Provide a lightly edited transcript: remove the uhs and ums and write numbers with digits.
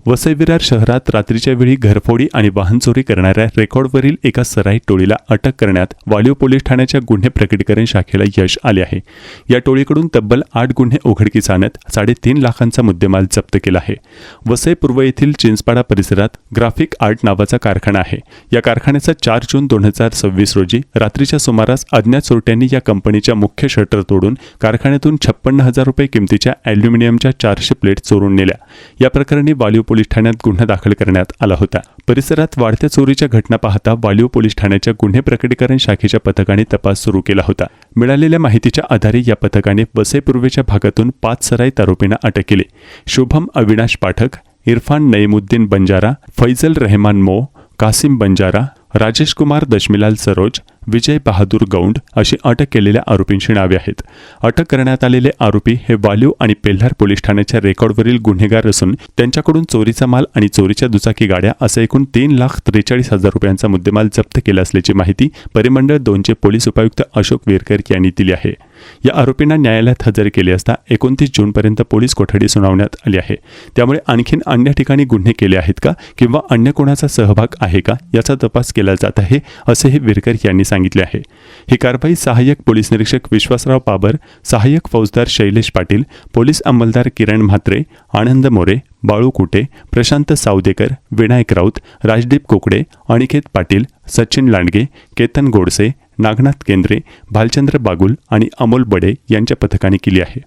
वसई विरार शहरात रात्रीच्या वेळी घरफोडी आणि वाहन चोरी करणाऱ्या रेकॉर्डवरील एका सराईत टोळीला अटक करण्यात वालिओ पोलीस ठाण्याच्या गुन्हे प्रकटीकरण शाखेला यश आले आहे। या टोळीकडून तब्बल 8 गुन्हे उघडकीस आणत 3.5 लाखांचा मुद्देमाल जप्त केला आहे। वसई पूर्व येथील चिंचपाडा परिसरात ग्राफिक आर्ट नावाचा कारखाना आहे। या कारखान्याचा 4 जून 2026 रोजी रात्रीच्या सुमारास अज्ञात चोरट्यांनी या कंपनीच्या मुख्य शटर तोडून कारखान्यातून 56,000 रुपये किमतीच्या ॲल्युमिनियमच्या 400 प्लेट चोरून नेल्या। या प्रकरणी वालिओ पोलीस ठाण्यात गुन्हा दाखल करण्यात आला होता। परिसरात वाढत्या चोरीच्या घटना पाहता वालिओ पोलीस ठाण्याच्या गुन्हे प्रकटीकरण शाखेच्या पथकाने तपास सुरू केला होता। मिळालेल्या माहितीच्या आधारे या पथकाने वसई पूर्वेच्या भागातून 5 सराईत आरोपींना अटक केली। शुभम अविनाश पाठक, इरफान नईमुद्दीन बंजारा, फैजल रहमान मो, कासिम बंजारा, राजेश कुमार दशमीलाल सरोज, विजय बहादूर गौंड अशी अटक केलेल्या आरोपींची नावे आहेत। अटक करण्यात आलेले आरोपी हे वालिओ आणि पेल्हार पोलीस ठाण्याच्या रेकॉर्डवरील गुन्हेगार असून त्यांच्याकडून चोरीचा माल आणि चोरीच्या दुचाकी गाड्या असा एकूण 3,43,000 रुपयांचा मुद्देमाल जप्त केला असल्याची माहिती परिमंडळ 2चे पोलीस उपायुक्त अशोक वेरकर यांनी दिली आहे। या आरोपींना न्यायालयात हजर केले असता 29 जूनपर्यंत पोलीस कोठडी सुनावण्यात आली आहे। त्यामुळे आणखीन अन्य ठिकाणी गुन्हे केले आहेत का किंवा अन्य कोणाचा सहभाग आहे का याचा तपास केला जात आहे, असेही वेरकर यांनी सांगितले आहे। ही कारवाई सहाय्यक पोलीस निरीक्षक विश्वासराव पाबर, सहाय्यक फौजदार शैलेश पाटील, पोलीस अंमलदार किरण म्हात्रे, आनंद मोरे, बाळू कुटे, प्रशांत सावदेकर, विनायक राऊत, राजदीप कोकडे, अनिकेत पाटील, सचिन लांडगे, केतन गोडसे, नागनाथ केंद्रे, भालचंद्र बागुल आणि अमोल बडे यांच्या पथकाने केली आहे।